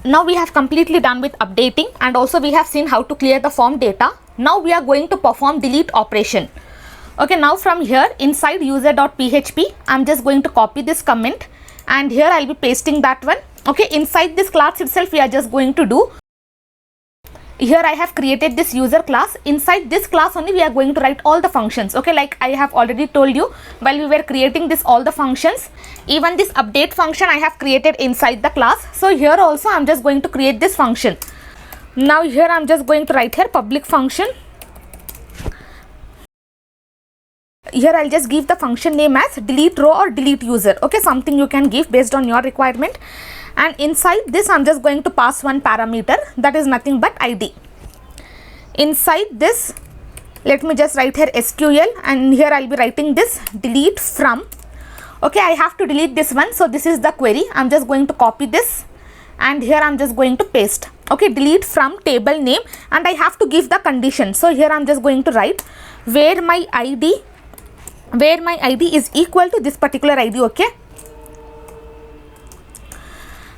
Now we have completely done with updating, and also we have seen how to clear the form data. Now we are going to perform delete operation. Okay, now from here inside user.php, I'm just going to copy this comment, and here I'll be pasting that one. Okay, inside this class itself we are just going to do, here I have created this user class. Inside this class only we are going to write all the functions. Okay, like I have already told you while we were creating this, all the functions, even this update function I have created inside the class. So here also I'm just going to create this function. Now here I'm just going to write here public function. Here I'll just give the function name as delete row or delete user. Okay, something you can give based on your requirement. And inside this I'm just going to pass one parameter, that is nothing but id. Inside this let me just write here SQL, and here I'll be writing this delete from. Okay, I have to delete this one, so this is the query. I'm just going to copy this, and here I'm just going to paste. Okay, delete from table name, and I have to give the condition. So here I'm just going to write where my id is equal to this particular id. Okay,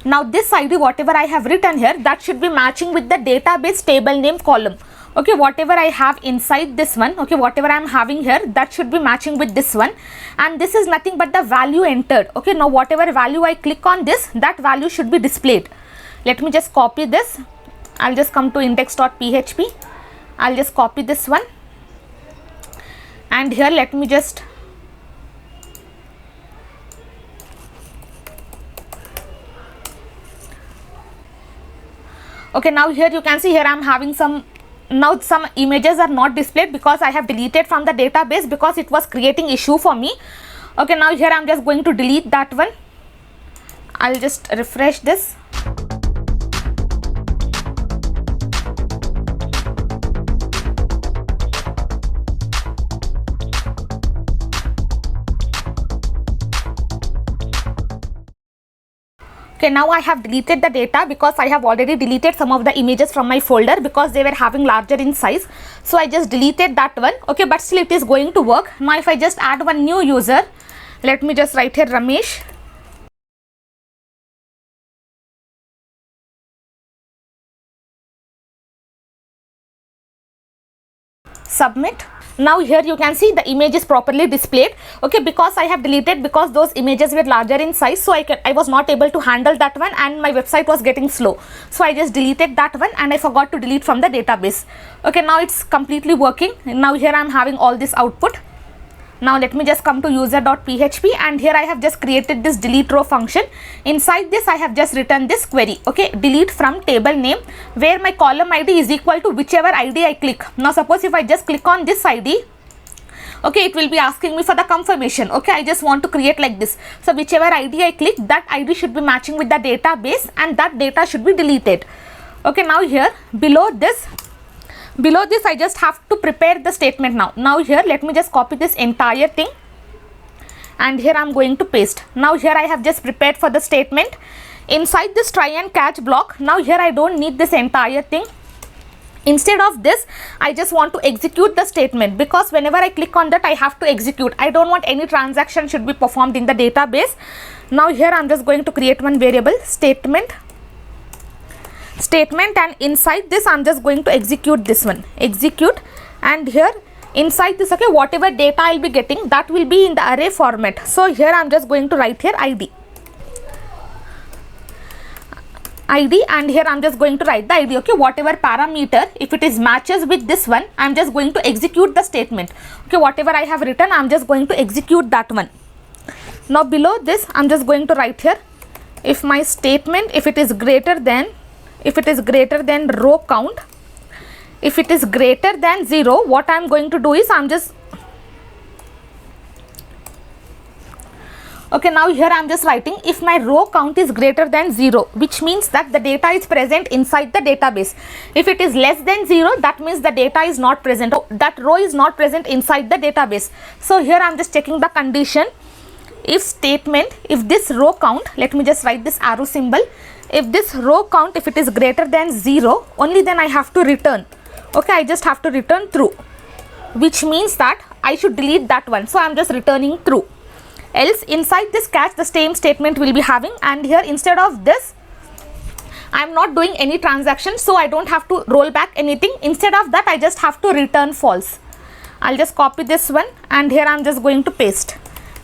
now this id whatever I have written here, that should be matching with the database table name column. Okay, whatever I have inside this one, okay, whatever I am having here, that should be matching with this one, and this is nothing but the value entered. Okay, now whatever value I click on this, that value should be displayed. Let me just copy this. I'll just come to index.php. I'll just copy this one, and here let me just okay, now here you can see here I'm having some images are not displayed because I have deleted from the database because it was creating issue for me. Okay, now here I'm just going to delete that one. I'll just refresh this. Okay, now I have deleted the data because I have already deleted some of the images from my folder because they were having larger in size. So I just deleted that one. Okay, but still it is going to work. Now if I just add one new user, let me just write here Ramesh. Submit. Now here you can see the image is properly displayed. Okay, because I have deleted because those images were larger in size, so I was not able to handle that one, and my website was getting slow, so I just deleted that one, and I forgot to delete from the database. Okay, now it's completely working. Now here I'm having all this output. Now let me just come to user.php, and here I have just created this delete row function. Inside this I have just written this query. Okay, delete from table name where my column id is equal to whichever id I click. Now suppose if I just click on this id, okay, it will be asking me for the confirmation. Okay, I just want to create like this. So whichever id I click, that id should be matching with the database, and that data should be deleted. Okay, now here below this I just have to prepare the statement. Now here let me just copy this entire thing, and here I'm going to paste. Now here I have just prepared for the statement. Inside this try and catch block, now here I don't need this entire thing. Instead of this, I just want to execute the statement, because whenever I click on that I have to execute. I don't want any transaction should be performed in the database. Now here I'm just going to create one variable statement, and inside this I'm just going to execute this one, execute, and here inside this, okay, whatever data I'll be getting, that will be in the array format. So here I'm just going to write here id, and here I'm just going to write the id. Okay, whatever parameter, if it is matches with this one, I'm just going to execute the statement. Okay, whatever I have written, I'm just going to execute that one. Now below this I'm just going to write here, if my statement, if it is greater than row count, if it is greater than 0, what I'm going to do is okay, now here I'm just writing if my row count is greater than 0, which means that the data is present inside the database. If it is less than 0, that means the data is not present, that row is not present inside the database. So here I'm just checking the condition. If statement, if this row count, let me just write this arrow symbol, if this row count, if it is greater than 0, only then I have to return. Okay, I just have to return true, which means that I should delete that one. So I'm just returning true. Else inside this catch, the same statement will be having, and here instead of this I am not doing any transaction, so I don't have to roll back anything. Instead of that, I just have to return false. I'll just copy this one and here I'm just going to paste,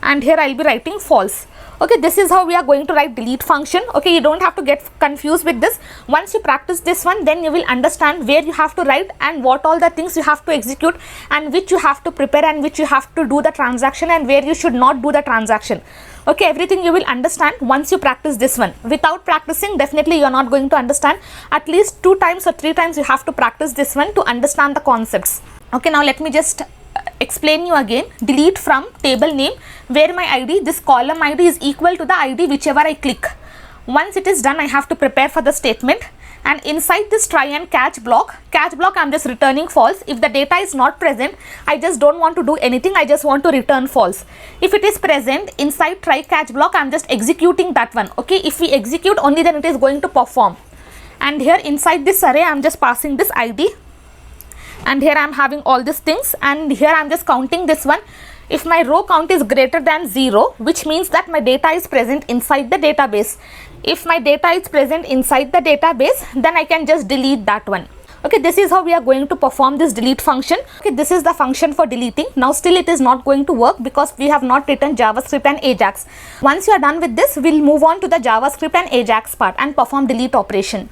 and here I'll be writing false. Okay, this is how we are going to write delete function. Okay, you don't have to get confused with this. Once you practice this one, then you will understand where you have to write and what all the things you have to execute, and which you have to prepare, and which you have to do the transaction, and where you should not do the transaction. Okay, everything you will understand once you practice this one. Without practicing, definitely you are not going to understand. At least 2 times or 3 times you have to practice this one to understand the concepts. Okay, now let me just explain you again. Delete from table name, where my ID, this column ID is equal to the ID whichever I click. Once it is done, I have to prepare for the statement, and inside this try and catch block I'm just returning false. If the data is not present, I just don't want to do anything, I just want to return false. If it is present, inside try catch block I'm just executing that one. Okay, if we execute, only then it is going to perform. And here inside this array I'm just passing this ID, and here I am having all these things, and here I am just counting this one. If my row count is greater than 0, which means that my data is present inside the database. If my data is present inside the database, then I can just delete that one. Okay, this is how we are going to perform this delete function. Okay, this is the function for deleting. Now still it is not going to work because we have not written JavaScript and Ajax. Once you are done with this, we'll move on to the JavaScript and Ajax part and perform delete operation.